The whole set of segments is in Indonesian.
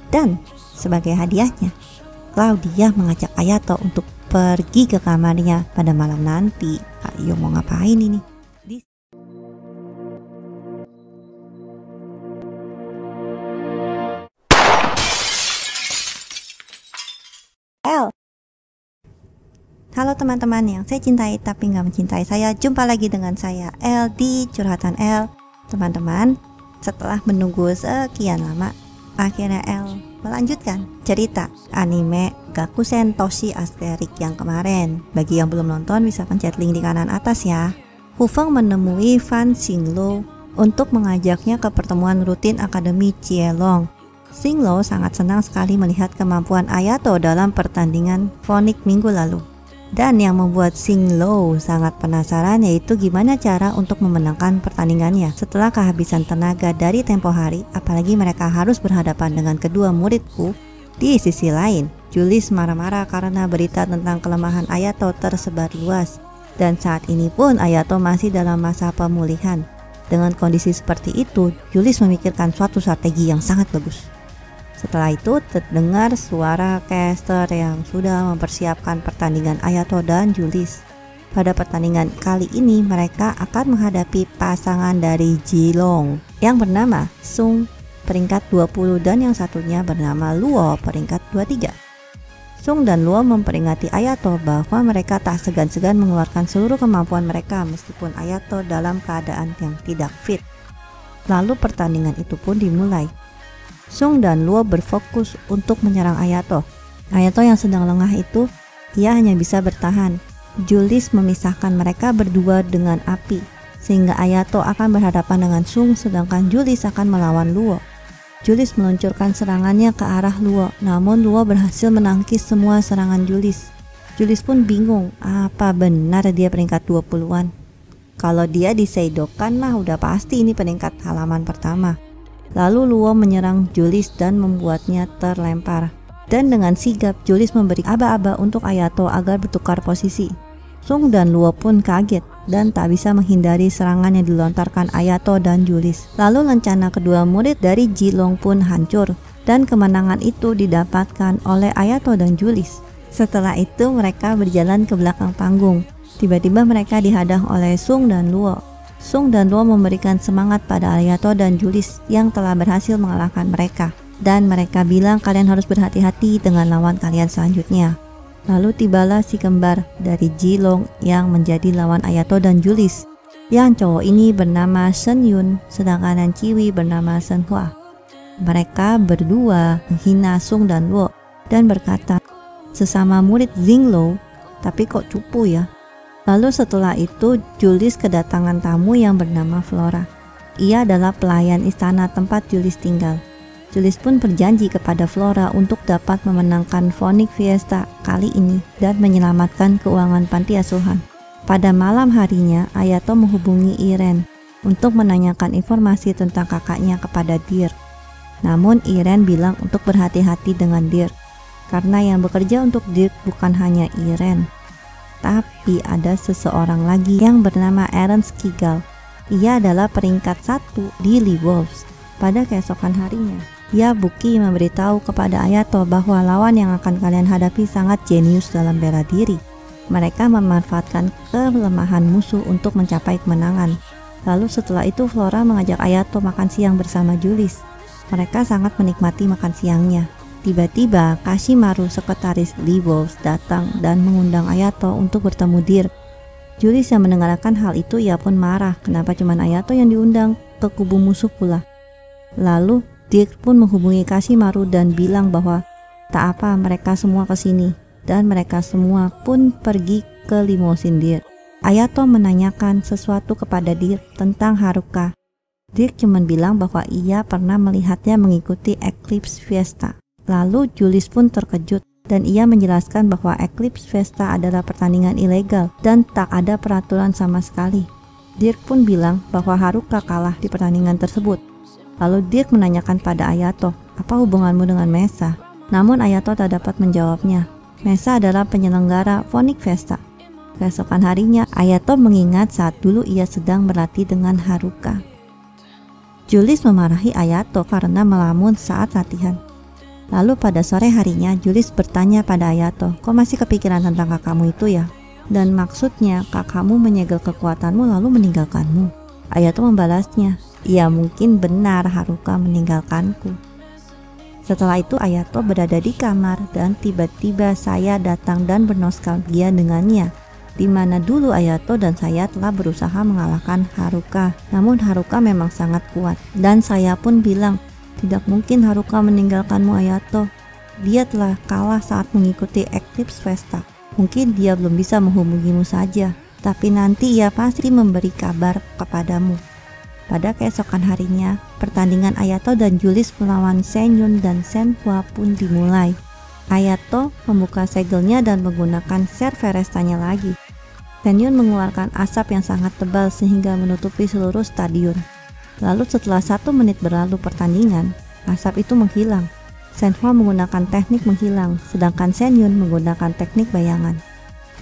Dan sebagai hadiahnya, Claudia mengajak Ayato untuk pergi ke kamarnya pada malam nanti. Ayo, mau ngapain ini? Halo teman-teman yang saya cintai tapi nggak mencintai saya. Jumpa lagi dengan saya El di Curhatan El. Teman-teman, setelah menunggu sekian lama, akhirnya El melanjutkan cerita anime Gakusen Toshi Asterik yang kemarin. Bagi yang belum nonton bisa pencet link di kanan atas ya. Hufeng menemui Fan Xinglo untuk mengajaknya ke pertemuan rutin Akademi Chielong. Xinglo sangat senang sekali melihat kemampuan Ayato dalam pertandingan fonik minggu lalu. Dan yang membuat Xinglo sangat penasaran yaitu gimana cara untuk memenangkan pertandingannya setelah kehabisan tenaga dari tempo hari, apalagi mereka harus berhadapan dengan kedua muridku. Di sisi lain, Julius marah-marah karena berita tentang kelemahan Ayato tersebar luas, dan saat ini pun Ayato masih dalam masa pemulihan. Dengan kondisi seperti itu, Julius memikirkan suatu strategi yang sangat bagus. Setelah itu terdengar suara caster yang sudah mempersiapkan pertandingan Ayato dan Julius. Pada pertandingan kali ini mereka akan menghadapi pasangan dari Jilong yang bernama Sung peringkat 20 dan yang satunya bernama Luo peringkat 23. Sung dan Luo memperingati Ayato bahwa mereka tak segan-segan mengeluarkan seluruh kemampuan mereka meskipun Ayato dalam keadaan yang tidak fit. Lalu pertandingan itu pun dimulai. Sung dan Luo berfokus untuk menyerang Ayato. Ayato yang sedang lengah itu, ia hanya bisa bertahan. Julius memisahkan mereka berdua dengan api, sehingga Ayato akan berhadapan dengan Sung sedangkan Julius akan melawan Luo. Julius meluncurkan serangannya ke arah Luo, namun Luo berhasil menangkis semua serangan Julius. Julius pun bingung, apa benar dia peringkat 20-an? Kalau dia di Seidokan mah udah pasti ini peringkat halaman pertama. Lalu Luo menyerang Julius dan membuatnya terlempar. Dan dengan sigap Julius memberi aba-aba untuk Ayato agar bertukar posisi. Sung dan Luo pun kaget dan tak bisa menghindari serangan yang dilontarkan Ayato dan Julius. Lalu rencana kedua murid dari Jilong pun hancur dan kemenangan itu didapatkan oleh Ayato dan Julius. Setelah itu mereka berjalan ke belakang panggung. Tiba-tiba mereka dihadang oleh Sung dan Luo. Sung dan Luo memberikan semangat pada Ayato dan Julius yang telah berhasil mengalahkan mereka. Dan mereka bilang kalian harus berhati-hati dengan lawan kalian selanjutnya. Lalu tibalah si kembar dari Jilong yang menjadi lawan Ayato dan Julius. Yang cowok ini bernama Shen Yun, sedangkan yang ciwi bernama Shen Hua. Mereka berdua menghina Sung dan Luo dan berkata, sesama murid Xinglo, tapi kok cupu ya. Lalu setelah itu Julius kedatangan tamu yang bernama Flora. Ia adalah pelayan istana tempat Julius tinggal. Julius pun berjanji kepada Flora untuk dapat memenangkan Phonic Fiesta kali ini dan menyelamatkan keuangan panti asuhan. Pada malam harinya, Ayato menghubungi Iren untuk menanyakan informasi tentang kakaknya kepada Dirk. Namun Iren bilang untuk berhati-hati dengan Dirk, karena yang bekerja untuk Dirk bukan hanya Iren. Tapi ada seseorang lagi yang bernama Eren Skigal. Ia adalah peringkat 1 di Lee Wolves. Pada keesokan harinya, Yabuki memberitahu kepada Ayato bahwa lawan yang akan kalian hadapi sangat jenius dalam bela diri. Mereka memanfaatkan kelemahan musuh untuk mencapai kemenangan. Lalu setelah itu Flora mengajak Ayato makan siang bersama Julius. Mereka sangat menikmati makan siangnya. Tiba-tiba Kashimaru, sekretaris Lee Wolves, datang dan mengundang Ayato untuk bertemu Dirk. Julius yang mendengarkan hal itu ia pun marah, kenapa cuma Ayato yang diundang ke kubu musuh pula. Lalu Dirk pun menghubungi Kashimaru dan bilang bahwa tak apa, mereka semua ke sini, dan mereka semua pun pergi ke limosin Dirk. Ayato menanyakan sesuatu kepada Dirk tentang Haruka. Dirk cuma bilang bahwa ia pernah melihatnya mengikuti Eclipse Fiesta. Lalu Julius pun terkejut dan ia menjelaskan bahwa Eclipse Fiesta adalah pertandingan ilegal dan tak ada peraturan sama sekali. Dirk pun bilang bahwa Haruka kalah di pertandingan tersebut. Lalu Dirk menanyakan pada Ayato, apa hubunganmu dengan Mesa? Namun Ayato tak dapat menjawabnya. Mesa adalah penyelenggara Phonic Fiesta. Keesokan harinya Ayato mengingat saat dulu ia sedang berlatih dengan Haruka. Julius memarahi Ayato karena melamun saat latihan. Lalu pada sore harinya Julius bertanya pada Ayato, kok masih kepikiran tentang kakakmu itu ya? Dan maksudnya kakakmu menyegel kekuatanmu lalu meninggalkanmu? Ayato membalasnya, ya mungkin benar Haruka meninggalkanku. Setelah itu Ayato berada di kamar dan tiba-tiba saya datang dan bernostalgia dengannya, di mana dulu Ayato dan saya telah berusaha mengalahkan Haruka. Namun Haruka memang sangat kuat dan saya pun bilang, tidak mungkin Haruka meninggalkanmu Ayato. Dia telah kalah saat mengikuti Eclipse Festa. Mungkin dia belum bisa menghubungimu saja, tapi nanti ia pasti memberi kabar kepadamu. Pada keesokan harinya, pertandingan Ayato dan Julius melawan Senyun dan Senhua pun dimulai. Ayato membuka segelnya dan menggunakan Serverestanya lagi. Senyun mengeluarkan asap yang sangat tebal sehingga menutupi seluruh stadion. Lalu setelah 1 menit berlalu pertandingan, asap itu menghilang. Senhua menggunakan teknik menghilang, sedangkan Senyun menggunakan teknik bayangan.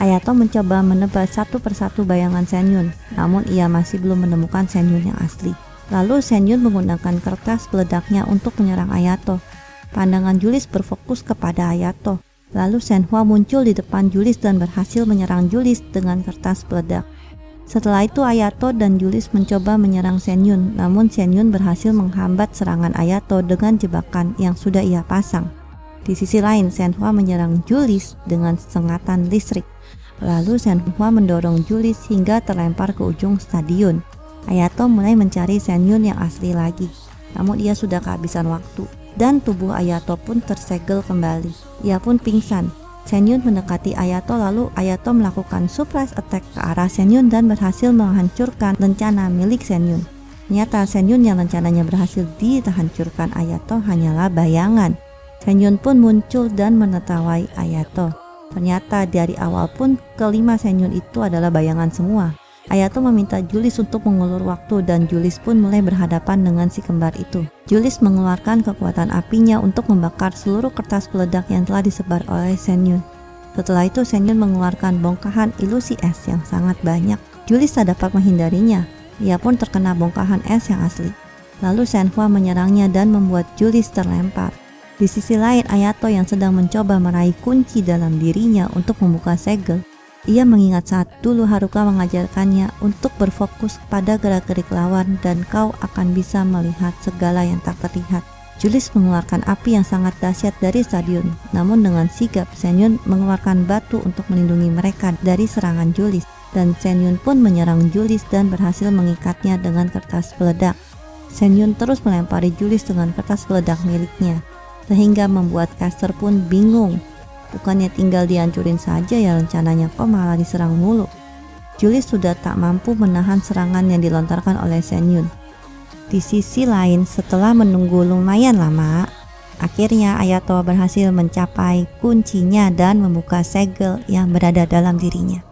Ayato mencoba menebas satu persatu bayangan Senyun, namun ia masih belum menemukan Senyun yang asli. Lalu Senyun menggunakan kertas peledaknya untuk menyerang Ayato. Pandangan Julius berfokus kepada Ayato. Lalu Senhua muncul di depan Julius dan berhasil menyerang Julius dengan kertas peledak. Setelah itu Ayato dan Julius mencoba menyerang Senyun, namun Senyun berhasil menghambat serangan Ayato dengan jebakan yang sudah ia pasang. Di sisi lain, Senhua menyerang Julius dengan sengatan listrik. Lalu Senhua mendorong Julius hingga terlempar ke ujung stadion. Ayato mulai mencari Senyun yang asli lagi, namun ia sudah kehabisan waktu. Dan tubuh Ayato pun tersegel kembali. Ia pun pingsan. Senyun mendekati Ayato, lalu Ayato melakukan surprise attack ke arah Senyun dan berhasil menghancurkan rencana milik Senyun. Ternyata Senyun yang rencananya berhasil dihancurkan Ayato hanyalah bayangan. Senyun pun muncul dan menertawai Ayato. Ternyata dari awal pun kelima Senyun itu adalah bayangan semua. Ayato meminta Julius untuk mengulur waktu dan Julius pun mulai berhadapan dengan si kembar itu. Julius mengeluarkan kekuatan apinya untuk membakar seluruh kertas peledak yang telah disebar oleh Senyun. Setelah itu Senyun mengeluarkan bongkahan ilusi es yang sangat banyak. Julius tak dapat menghindarinya. Ia pun terkena bongkahan es yang asli. Lalu Senhua menyerangnya dan membuat Julius terlempar. Di sisi lain, Ayato yang sedang mencoba meraih kunci dalam dirinya untuk membuka segel. Ia mengingat saat dulu Haruka mengajarkannya untuk berfokus pada gerak-gerik lawan dan kau akan bisa melihat segala yang tak terlihat. Julius mengeluarkan api yang sangat dahsyat dari stadion, namun dengan sigap Senyun mengeluarkan batu untuk melindungi mereka dari serangan Julius. Dan Senyun pun menyerang Julius dan berhasil mengikatnya dengan kertas peledak. Senyun terus melempari Julius dengan kertas peledak miliknya, sehingga membuat caster pun bingung. Bukannya tinggal dihancurin saja ya rencananya, kok malah diserang mulu. Julius sudah tak mampu menahan serangan yang dilontarkan oleh Senyun. Di sisi lain, setelah menunggu lumayan lama, akhirnya Ayato berhasil mencapai kuncinya dan membuka segel yang berada dalam dirinya.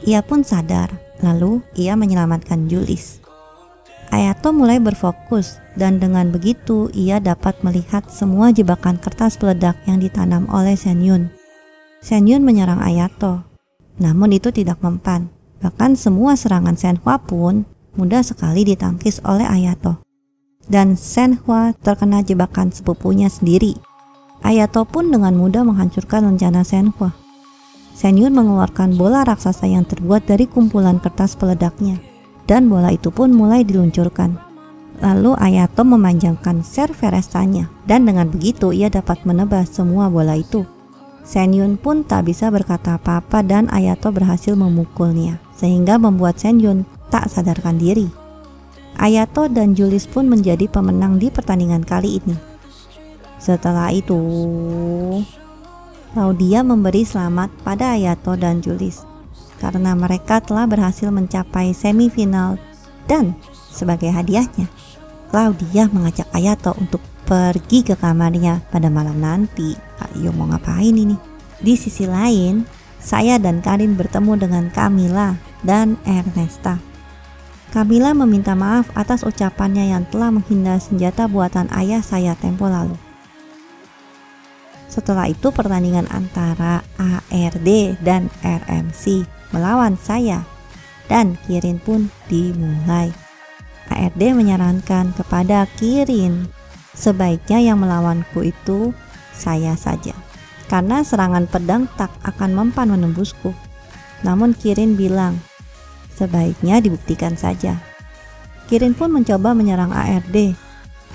Ia pun sadar, lalu ia menyelamatkan Julius. Ayato mulai berfokus dan dengan begitu ia dapat melihat semua jebakan kertas peledak yang ditanam oleh Senyun. Senyun menyerang Ayato, namun itu tidak mempan. Bahkan semua serangan Senhua pun mudah sekali ditangkis oleh Ayato. Dan Senhua terkena jebakan sepupunya sendiri. Ayato pun dengan mudah menghancurkan rencana Senhua. Senyun mengeluarkan bola raksasa yang terbuat dari kumpulan kertas peledaknya. Dan bola itu pun mulai diluncurkan. Lalu Ayato memanjangkan Serverestanya dan dengan begitu ia dapat menebas semua bola itu. Senyun pun tak bisa berkata apa-apa dan Ayato berhasil memukulnya, sehingga membuat Senyun tak sadarkan diri. Ayato dan Julius pun menjadi pemenang di pertandingan kali ini. Setelah itu, Claudia memberi selamat pada Ayato dan Julius karena mereka telah berhasil mencapai semifinal, dan sebagai hadiahnya Claudia mengajak Ayato untuk pergi ke kamarnya pada malam nanti. Ayo mau ngapain ini? Di sisi lain, saya dan Karin bertemu dengan Camilla dan Ernesta. Camilla meminta maaf atas ucapannya yang telah menghina senjata buatan ayah saya tempo lalu. Setelah itu pertandingan antara ARD dan RMC melawan saya dan Kirin pun dimulai. ARD menyarankan kepada Kirin Sebaiknya yang melawanku itu saya saja, karena serangan pedang tak akan mempan menembusku. Namun Kirin bilang, sebaiknya dibuktikan saja. Kirin pun mencoba menyerang ARD,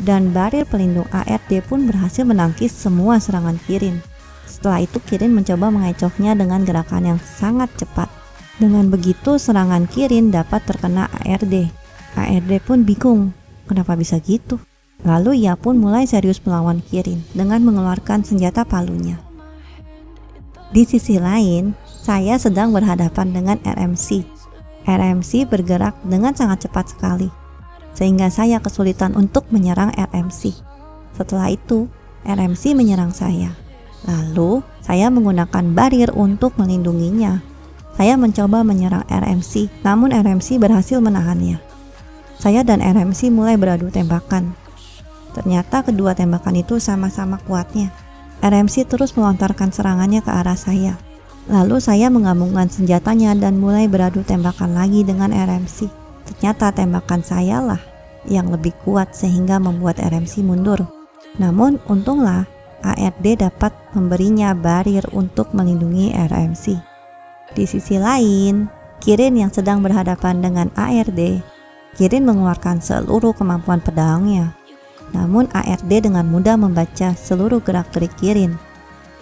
dan barir pelindung ARD pun berhasil menangkis semua serangan Kirin. Setelah itu Kirin mencoba mengecohnya dengan gerakan yang sangat cepat. Dengan begitu serangan Kirin dapat terkena ARD. ARD pun bingung, kenapa bisa gitu? Lalu ia pun mulai serius melawan Kirin dengan mengeluarkan senjata palunya. Di sisi lain, saya sedang berhadapan dengan RMC. RMC bergerak dengan sangat cepat sekali, sehingga saya kesulitan untuk menyerang RMC. Setelah itu, RMC menyerang saya. Lalu, saya menggunakan barir untuk melindunginya. Saya mencoba menyerang RMC, namun RMC berhasil menahannya. Saya dan RMC mulai beradu tembakan. Ternyata kedua tembakan itu sama-sama kuatnya. RMC terus melontarkan serangannya ke arah saya. Lalu saya menggabungkan senjatanya dan mulai beradu tembakan lagi dengan RMC. Ternyata tembakan saya lah yang lebih kuat sehingga membuat RMC mundur. Namun untunglah ARD dapat memberinya barir untuk melindungi RMC. Di sisi lain, Kirin yang sedang berhadapan dengan ARD, Kirin mengeluarkan seluruh kemampuan pedangnya. Namun ARD dengan mudah membaca seluruh gerak-gerik Kirin.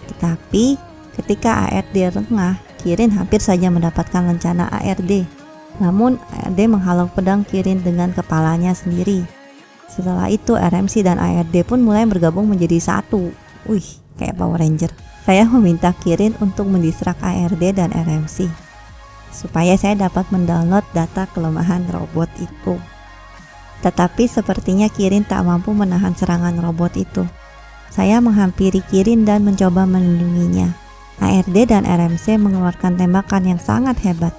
Tetapi ketika ARD lengah, Kirin hampir saja mendapatkan lencana ARD. Namun ARD menghalau pedang Kirin dengan kepalanya sendiri. Setelah itu RMC dan ARD pun mulai bergabung menjadi satu. Wih, kayak Power Ranger. Saya meminta Kirin untuk mendistrak ARD dan RMC supaya saya dapat mendownload data kelemahan robot itu. Tetapi sepertinya Kirin tak mampu menahan serangan robot itu. Saya menghampiri Kirin dan mencoba melindunginya. ARD dan RMC mengeluarkan tembakan yang sangat hebat.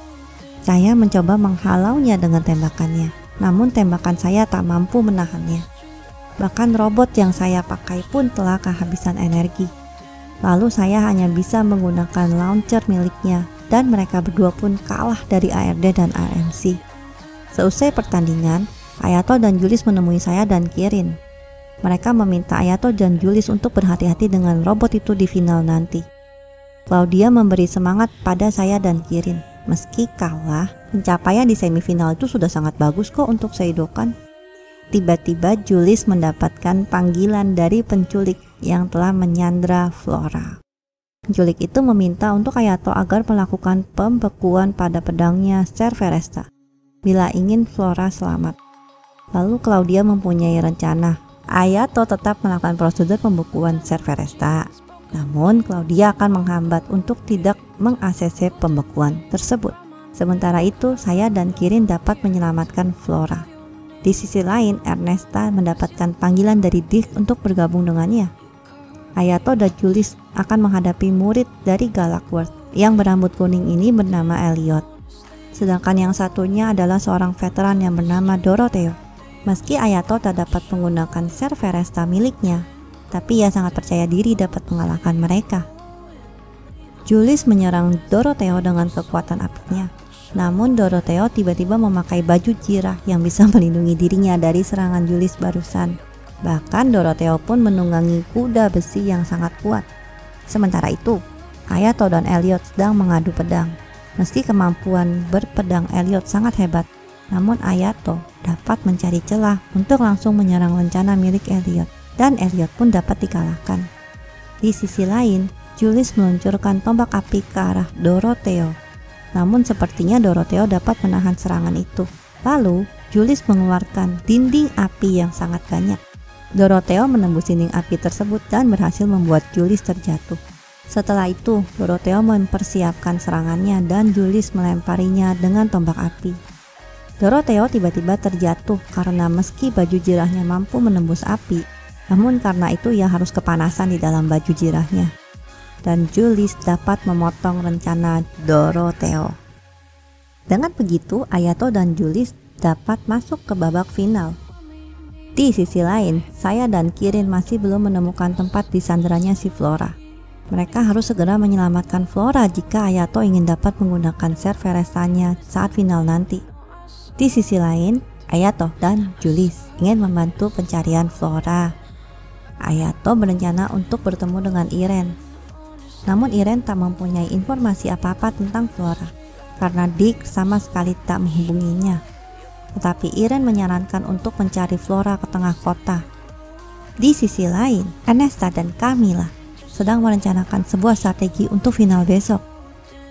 Saya mencoba menghalaunya dengan tembakannya, namun tembakan saya tak mampu menahannya. Bahkan robot yang saya pakai pun telah kehabisan energi. Lalu saya hanya bisa menggunakan launcher miliknya, dan mereka berdua pun kalah dari ARD dan RMC. Seusai pertandingan, Ayato dan Julius menemui saya dan Kirin. Mereka meminta Ayato dan Julius untuk berhati-hati dengan robot itu di final nanti. Claudia memberi semangat pada saya dan Kirin. Meski kalah, pencapaian di semifinal itu sudah sangat bagus kok untuk Seidokan. Tiba-tiba Julius mendapatkan panggilan dari penculik yang telah menyandra Flora. Penculik itu meminta untuk Ayato agar melakukan pembekuan pada pedangnya Cerberesta bila ingin Flora selamat. Lalu Claudia mempunyai rencana. Ayato tetap melakukan prosedur pembekuan Cerberesta. Namun Claudia akan menghambat untuk tidak meng-ACC pembekuan tersebut. Sementara itu saya dan Kirin dapat menyelamatkan Flora. Di sisi lain, Ernesta mendapatkan panggilan dari Dick untuk bergabung dengannya. Ayato dan Julius akan menghadapi murid dari Galakworth yang berambut kuning ini bernama Elliot. Sedangkan yang satunya adalah seorang veteran yang bernama Dorotheo. Meski Ayato tak dapat menggunakan Cerberesta miliknya, tapi ia sangat percaya diri dapat mengalahkan mereka. Julius menyerang Dorotheo dengan kekuatan apinya. Namun Dorotheo tiba-tiba memakai baju jirah yang bisa melindungi dirinya dari serangan Julius barusan. Bahkan Dorotheo pun menunggangi kuda besi yang sangat kuat. Sementara itu, Ayato dan Elliot sedang mengadu pedang. Meski kemampuan berpedang Elliot sangat hebat, namun Ayato dapat mencari celah untuk langsung menyerang lencana milik Elliot, dan Elliot pun dapat dikalahkan. Di sisi lain, Julius meluncurkan tombak api ke arah Dorotheo. Namun sepertinya Dorotheo dapat menahan serangan itu. Lalu, Julius mengeluarkan dinding api yang sangat banyak. Dorotheo menembus dinding api tersebut dan berhasil membuat Julius terjatuh. Setelah itu, Dorotheo mempersiapkan serangannya dan Julius melemparinya dengan tombak api. Dorotheo tiba-tiba terjatuh karena meski baju jirahnya mampu menembus api, namun karena itu ia harus kepanasan di dalam baju jirahnya. Dan Julius dapat memotong rencana Dorotheo. Dengan begitu, Ayato dan Julius dapat masuk ke babak final. Di sisi lain, saya dan Kirin masih belum menemukan tempat disandaranya si Flora. Mereka harus segera menyelamatkan Flora jika Ayato ingin dapat menggunakan Cerberestanya saat final nanti. Di sisi lain, Ayato dan Julius ingin membantu pencarian Flora. Ayato berencana untuk bertemu dengan Iren. Namun Iren tak mempunyai informasi apa-apa tentang Flora, karena Dick sama sekali tak menghubunginya. Tetapi Iren menyarankan untuk mencari Flora ke tengah kota. Di sisi lain, Ernesta dan Camilla sedang merencanakan sebuah strategi untuk final besok.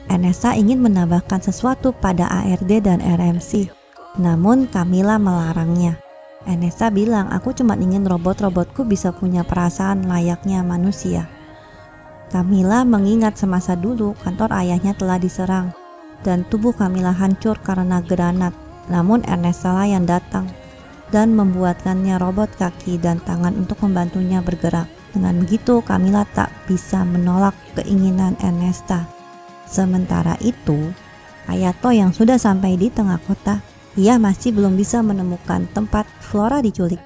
Ernesta ingin menambahkan sesuatu pada ARD dan RMC, namun Camilla melarangnya. Ernesta bilang, aku cuma ingin robot-robotku bisa punya perasaan layaknya manusia. Camilla mengingat semasa dulu kantor ayahnya telah diserang dan tubuh Camilla hancur karena granat. Namun Ernesta lah yang datang dan membuatkannya robot kaki dan tangan untuk membantunya bergerak. Dengan begitu Camilla tak bisa menolak keinginan Ernesta. Sementara itu, Hayato yang sudah sampai di tengah kota, ia masih belum bisa menemukan tempat Flora diculik.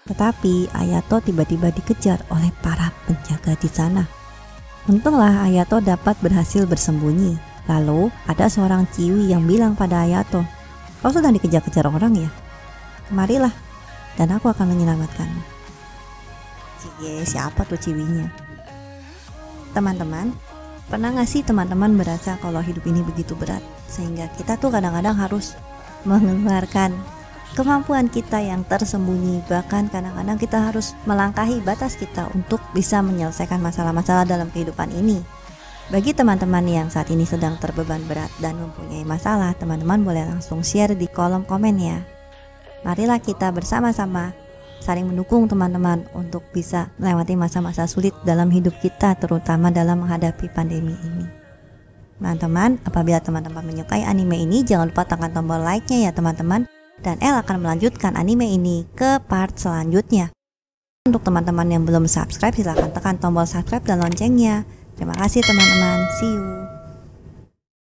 Tetapi Hayato tiba-tiba dikejar oleh para penjaga di sana. Untunglah Hayato dapat berhasil bersembunyi. Lalu ada seorang ciwi yang bilang pada Hayato, "Kau sedang dikejar-kejar orang ya? Kemarilah, dan aku akan menyelamatkanmu." Cie, siapa tuh ciwinya? Teman-teman, pernah gak sih teman-teman merasa kalau hidup ini begitu berat, sehingga kita tuh kadang-kadang harus mengeluarkan kemampuan kita yang tersembunyi, bahkan kadang-kadang kita harus melangkahi batas kita untuk bisa menyelesaikan masalah-masalah dalam kehidupan ini. Bagi teman-teman yang saat ini sedang terbeban berat dan mempunyai masalah, teman-teman boleh langsung share di kolom komen ya. Marilah kita bersama-sama saling mendukung teman-teman untuk bisa melewati masa-masa sulit dalam hidup kita, terutama dalam menghadapi pandemi ini. Teman-teman, apabila teman-teman menyukai anime ini, jangan lupa tekan tombol like-nya ya teman-teman, dan El akan melanjutkan anime ini ke part selanjutnya. Untuk teman-teman yang belum subscribe, silahkan tekan tombol subscribe dan loncengnya. Terima kasih teman-teman, see you.